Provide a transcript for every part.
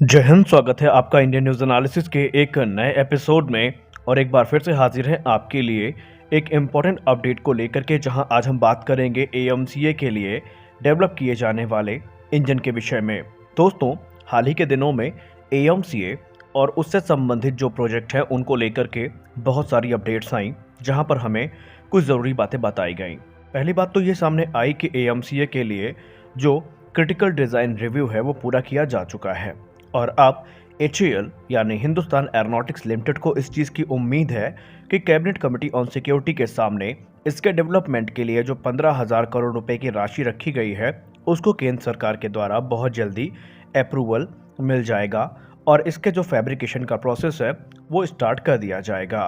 जय हिंद। स्वागत है आपका इंडियन न्यूज़ एनालिसिस के एक नए एपिसोड में। और एक बार फिर से हाजिर है आपके लिए एक इम्पॉर्टेंट अपडेट को लेकर के, जहां आज हम बात करेंगे एएमसीए के लिए डेवलप किए जाने वाले इंजन के विषय में। दोस्तों, हाल ही के दिनों में एएमसीए और उससे संबंधित जो प्रोजेक्ट है उनको लेकर के बहुत सारी अपडेट्स आई, जहां पर हमें कुछ ज़रूरी बातें बताई गई। पहली बात तो ये सामने आई कि एएमसीए के लिए जो क्रिटिकल डिज़ाइन रिव्यू है वो पूरा किया जा चुका है और अब HAL यानी हिंदुस्तान एरोनॉटिक्स लिमिटेड को इस चीज़ की उम्मीद है कि कैबिनेट कमेटी ऑन सिक्योरिटी के सामने इसके डेवलपमेंट के लिए जो 15,000 करोड़ रुपए की राशि रखी गई है उसको केंद्र सरकार के द्वारा बहुत जल्दी अप्रूवल मिल जाएगा और इसके जो फैब्रिकेशन का प्रोसेस है वो स्टार्ट कर दिया जाएगा।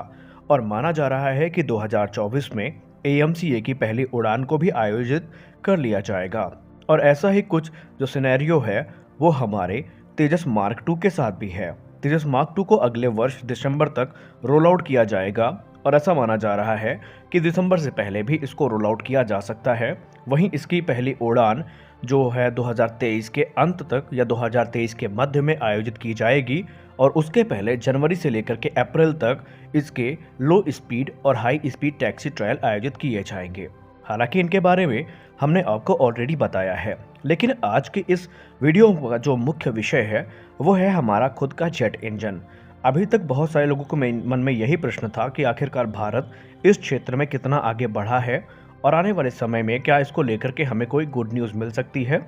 और माना जा रहा है कि 2024 में AMCA की पहली उड़ान को भी आयोजित कर लिया जाएगा। और ऐसा ही कुछ जो सिनेरियो है वो हमारे तेजस मार्क 2 के साथ भी है। तेजस मार्क 2 को अगले वर्ष दिसंबर तक रोल आउट किया जाएगा और ऐसा माना जा रहा है कि दिसंबर से पहले भी इसको रोल आउट किया जा सकता है। वहीं इसकी पहली उड़ान जो है 2023 के अंत तक या 2023 के मध्य में आयोजित की जाएगी और उसके पहले जनवरी से लेकर के अप्रैल तक इसके लो स्पीड और हाई स्पीड टैक्सी ट्रायल आयोजित किए जाएंगे। हालांकि इनके बारे में हमने आपको ऑलरेडी बताया है, लेकिन आज के इस वीडियो का जो मुख्य विषय है वो है हमारा खुद का जेट इंजन। अभी तक बहुत सारे लोगों को मन में यही प्रश्न था कि आखिरकार भारत इस क्षेत्र में कितना आगे बढ़ा है और आने वाले समय में क्या इसको लेकर के हमें कोई गुड न्यूज़ मिल सकती है।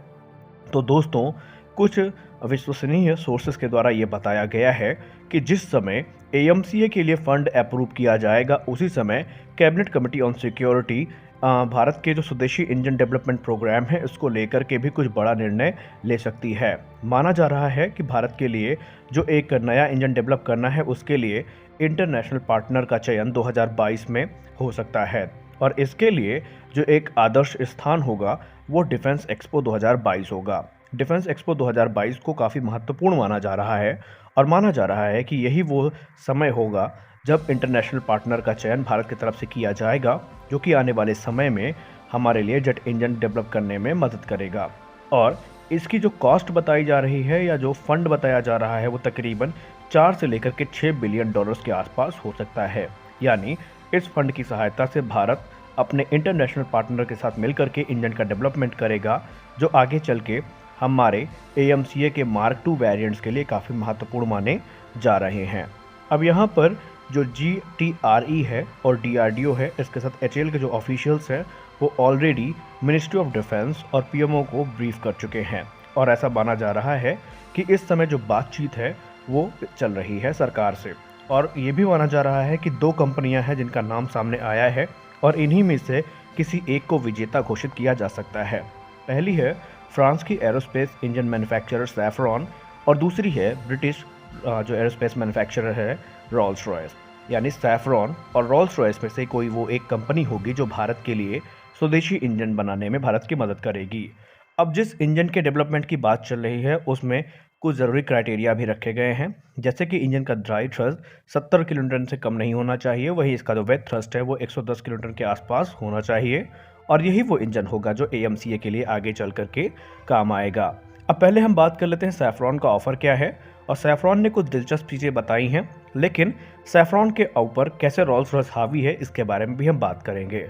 तो दोस्तों, कुछ विश्वसनीय सोर्सेस के द्वारा ये बताया गया है कि जिस समय एएमसीए के लिए फंड अप्रूव किया जाएगा उसी समय cabinet committee on security Bharat के जो स्वदेशी इंजन डेवलपमेंट प्रोग्राम है उसको लेकर के भी कुछ बड़ा निर्णय ले सकती है। माना जा रहा है कि भारत के लिए जो एक नया इंजन डेवलप करना है उसके लिए इंटरनेशनल पार्टनर का चयन 2022 में हो सकता है और इसके लिए जो एक आदर्श स्थान होगा वो डिफेंस एक्सपो 2022 होगा। डिफेंस एक्सपो 2022 को काफ़ी महत्वपूर्ण माना जा रहा है और माना जा रहा है कि यही वो समय होगा जब इंटरनेशनल पार्टनर का चयन भारत की तरफ से किया जाएगा, जो कि आने वाले समय में हमारे लिए जेट इंजन डेवलप करने में मदद करेगा। और इसकी जो कॉस्ट बताई जा रही है या जो फंड बताया जा रहा है वो तकरीबन 4 से लेकर के 6 बिलियन डॉलर्स के आसपास हो सकता है। यानी इस फंड की सहायता से भारत अपने इंटरनेशनल पार्टनर के साथ मिलकर के इंजन का डेवलपमेंट करेगा, जो आगे चल के हमारे AMCA के मार्क 2 वेरिएंट्स के लिए काफ़ी महत्वपूर्ण माने जा रहे हैं। अब यहाँ पर जो GTRE है और DRDO है, इसके साथ HAL के जो ऑफिशियल्स हैं वो ऑलरेडी मिनिस्ट्री ऑफ डिफेंस और PMO को ब्रीफ कर चुके हैं और ऐसा माना जा रहा है कि इस समय जो बातचीत है वो चल रही है सरकार से। और ये भी माना जा रहा है कि 2 कंपनियां हैं जिनका नाम सामने आया है और इन्हीं में से किसी एक को विजेता घोषित किया जा सकता है। पहली है फ्रांस की एरोस्पेस इंजन मैन्युफैक्चरर सैफ्रॉन और दूसरी है ब्रिटिश जो एरोस्पेस मैन्युफैक्चरर है रोल्स रॉयस। यानी सैफ्रॉन और रोल्स रॉयस में से कोई वो एक कंपनी होगी जो भारत के लिए स्वदेशी इंजन बनाने में भारत की मदद करेगी। अब जिस इंजन के डेवलपमेंट की बात चल रही है उसमें कुछ ज़रूरी क्राइटेरिया भी रखे गए हैं, जैसे कि इंजन का ड्राई थ्रस्ट 70 किलोन्यूटन से कम नहीं होना चाहिए, वही इसका जो वेट थ्रस्ट है वो 110 किलोन्यूटन के आसपास होना चाहिए और यही वो इंजन होगा जो AMCA के लिए आगे चल करके काम आएगा। अब पहले हम बात कर लेते हैं सैफ्रॉन का ऑफ़र क्या है और सैफ्रॉन ने कुछ दिलचस्प चीज़ें बताई हैं, लेकिन सैफ्रॉन के ऊपर कैसे रोल्स रॉयस हावी है इसके बारे में भी हम बात करेंगे।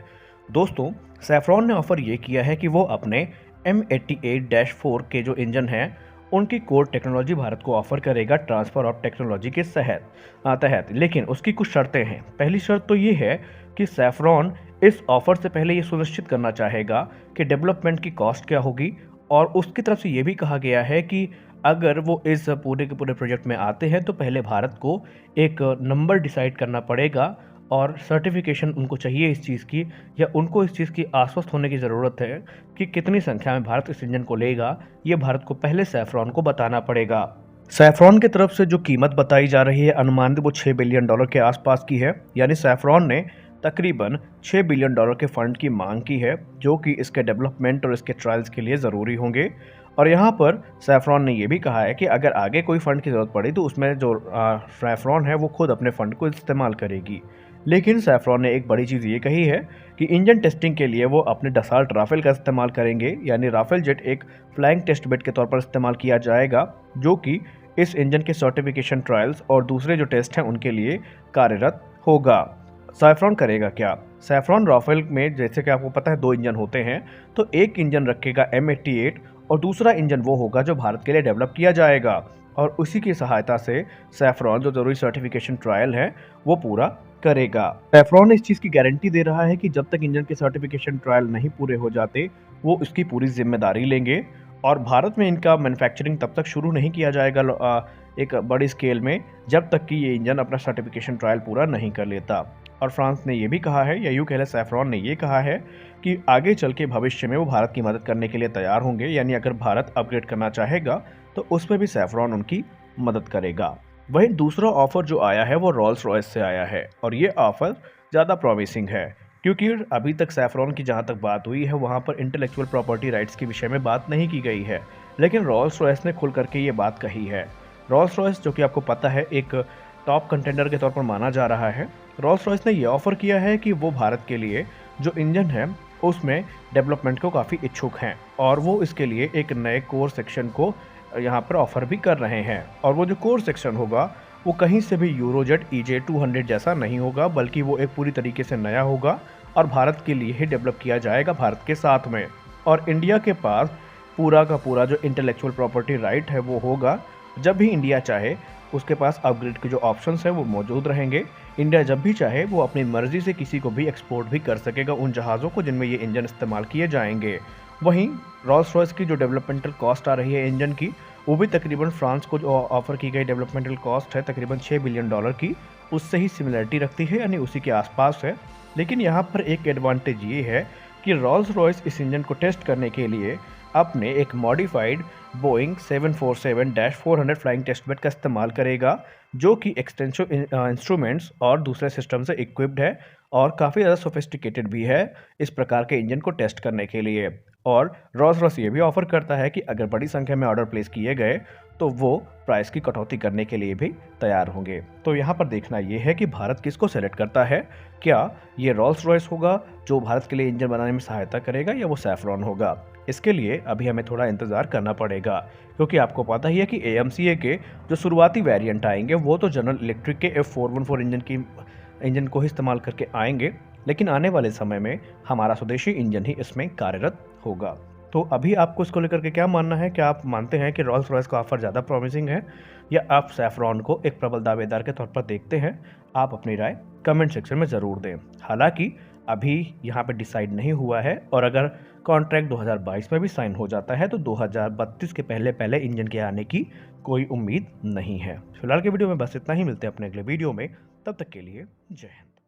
दोस्तों, सैफ्रॉन ने ऑफ़र ये किया है कि वो अपने M88-4 के जो इंजन हैं उनकी कोर टेक्नोलॉजी भारत को ऑफर करेगा ट्रांसफ़र ऑफ टेक्नोलॉजी के तहत, लेकिन उसकी कुछ शर्तें हैं। पहली शर्त तो ये है कि सैफ्रॉन इस ऑफर से पहले ये सुनिश्चित करना चाहेगा कि डेवलपमेंट की कॉस्ट क्या होगी और उसकी तरफ से ये भी कहा गया है कि अगर वो इस पूरे के पूरे प्रोजेक्ट में आते हैं तो पहले भारत को एक नंबर डिसाइड करना पड़ेगा और सर्टिफिकेशन उनको चाहिए इस चीज़ की, या उनको इस चीज़ की आश्वस्त होने की ज़रूरत है कि कितनी संख्या में भारत इस इंजन को लेगा, ये भारत को पहले सैफ्रॉन को बताना पड़ेगा। सैफ्रॉन की तरफ से जो कीमत बताई जा रही है अनुमानित वो 6 बिलियन डॉलर के आसपास की है। यानी सैफ्रॉन ने तकरीबन 6 बिलियन डॉलर के फंड की मांग की है, जो कि इसके डेवलपमेंट और इसके ट्रायल्स के लिए ज़रूरी होंगे। और यहाँ पर सैफ्रॉन ने यह भी कहा है कि अगर आगे कोई फ़ंड की ज़रूरत पड़ी तो उसमें जो सैफ्रॉन है वो खुद अपने फ़ंड को इस्तेमाल करेगी। लेकिन सैफ्रॉन ने एक बड़ी चीज़ ये कही है कि इंजन टेस्टिंग के लिए वो अपने डसाल्ट राफेल का इस्तेमाल करेंगे, यानी राफेल जेट एक फ्लाइंग टेस्ट बेड के तौर पर इस्तेमाल किया जाएगा, जो कि इस इंजन के सर्टिफिकेशन ट्रायल्स और दूसरे जो टेस्ट हैं उनके लिए कार्यरत होगा। सैफ्रॉन करेगा क्या? सैफ्रॉन राफेल में जैसे कि आपको पता है 2 इंजन होते हैं, तो एक इंजन रखेगा M88 और दूसरा इंजन वो होगा जो भारत के लिए डेवलप किया जाएगा और उसी की सहायता से सैफ्रॉन जो ज़रूरी सर्टिफिकेशन ट्रायल है वो पूरा करेगा। सैफ्रॉन इस चीज़ की गारंटी दे रहा है कि जब तक इंजन के सर्टिफिकेशन ट्रायल नहीं पूरे हो जाते वो इसकी पूरी जिम्मेदारी लेंगे और भारत में इनका मैन्युफैक्चरिंग तब तक शुरू नहीं किया जाएगा एक बड़ी स्केल में जब तक कि ये इंजन अपना सर्टिफिकेशन ट्रायल पूरा नहीं कर लेता। और फ्रांस ने ये भी कहा है, या यूँ कह लें सैफ्रॉन ने ये कहा है कि आगे चल के भविष्य में वो भारत की मदद करने के लिए तैयार होंगे, यानी अगर भारत अपग्रेड करना चाहेगा तो उसमें भी सैफ्रॉन उनकी मदद करेगा। वहीं दूसरा ऑफर जो आया है वो रॉल्स रॉयस से आया है और ये ऑफर ज़्यादा प्रॉमिसिंग है क्योंकि अभी तक सैफ्रॉन की जहाँ तक बात हुई है वहाँ पर इंटेलेक्चुअल प्रॉपर्टी राइट्स के विषय में बात नहीं की गई है, लेकिन रॉल्स रॉयस ने खुल करके ये बात कही है। रॉल्स रॉयस जो कि आपको पता है एक टॉप कंटेंडर के तौर पर माना जा रहा है, रॉल्स रॉयस ने यह ऑफ़र किया है कि वो भारत के लिए जो इंजन है उसमें डेवलपमेंट को काफ़ी इच्छुक हैं और वो इसके लिए एक नए कोर सेक्शन को यहाँ पर ऑफ़र भी कर रहे हैं। और वो जो कोर सेक्शन होगा वो कहीं से भी यूरोजेट EJ200 जैसा नहीं होगा, बल्कि वो एक पूरी तरीके से नया होगा और भारत के लिए ही डेवलप किया जाएगा भारत के साथ में। और इंडिया के पास पूरा का पूरा जो इंटेलेक्चुअल प्रॉपर्टी राइट है वो होगा। जब भी इंडिया चाहे उसके पास अपग्रेड के जो ऑप्शंस हैं वो मौजूद रहेंगे। इंडिया जब भी चाहे वो अपनी मर्जी से किसी को भी एक्सपोर्ट भी कर सकेगा उन जहाज़ों को जिनमें ये इंजन इस्तेमाल किए जाएंगे। वहीं रॉल्स रॉयस की जो डेवलपमेंटल कॉस्ट आ रही है इंजन की, वो भी तकरीबन फ्रांस को जो ऑफर की गई डेवलपमेंटल कॉस्ट है तकरीबन $6 बिलियन की, उससे ही सिमिलरिटी रखती है, यानी उसी के आसपास है। लेकिन यहाँ पर एक एडवांटेज ये है कि रॉल्स रॉयस इस इंजन को टेस्ट करने के लिए अपने एक modified Boeing 747-400 flying test bed का इस्तेमाल करेगा, जो कि एक्सटेंसिव इंस्ट्रूमेंट्स और दूसरे सिस्टम से इक्विप्ड है और काफ़ी ज़्यादा सोफिस्टिकेटेड भी है इस प्रकार के इंजन को टेस्ट करने के लिए। और रॉल्स रॉयस ये भी ऑफर करता है कि अगर बड़ी संख्या में ऑर्डर प्लेस किए गए तो वो प्राइस की कटौती करने के लिए भी तैयार होंगे। तो यहाँ पर देखना ये है कि भारत किसको सेलेक्ट करता है, क्या ये रॉल्स रॉयस होगा जो भारत के लिए इंजन बनाने में सहायता करेगा या वो सैफ्रॉन होगा। इसके लिए अभी हमें थोड़ा इंतज़ार करना पड़ेगा क्योंकि आपको पता ही है कि AMCA के जो शुरुआती वेरिएंट आएंगे वो तो जनरल इलेक्ट्रिक के F414 इंजन को ही इस्तेमाल करके आएंगे, लेकिन आने वाले समय में हमारा स्वदेशी इंजन ही इसमें कार्यरत होगा। तो अभी आपको इसको लेकर के क्या मानना है? क्या आप मानते हैं कि रॉल्स रॉयस का ऑफर ज़्यादा प्रॉमिसिंग है या आप सैफ्रॉन को एक प्रबल दावेदार के तौर पर देखते हैं? आप अपनी राय कमेंट सेक्शन में ज़रूर दें। हालांकि अभी यहाँ पे डिसाइड नहीं हुआ है और अगर कॉन्ट्रैक्ट 2022 में भी साइन हो जाता है तो 2032 के पहले पहले इंजन के आने की कोई उम्मीद नहीं है। फिलहाल के वीडियो में बस इतना ही, मिलते हैं अपने अगले वीडियो में, तब तक के लिए जय हिंद।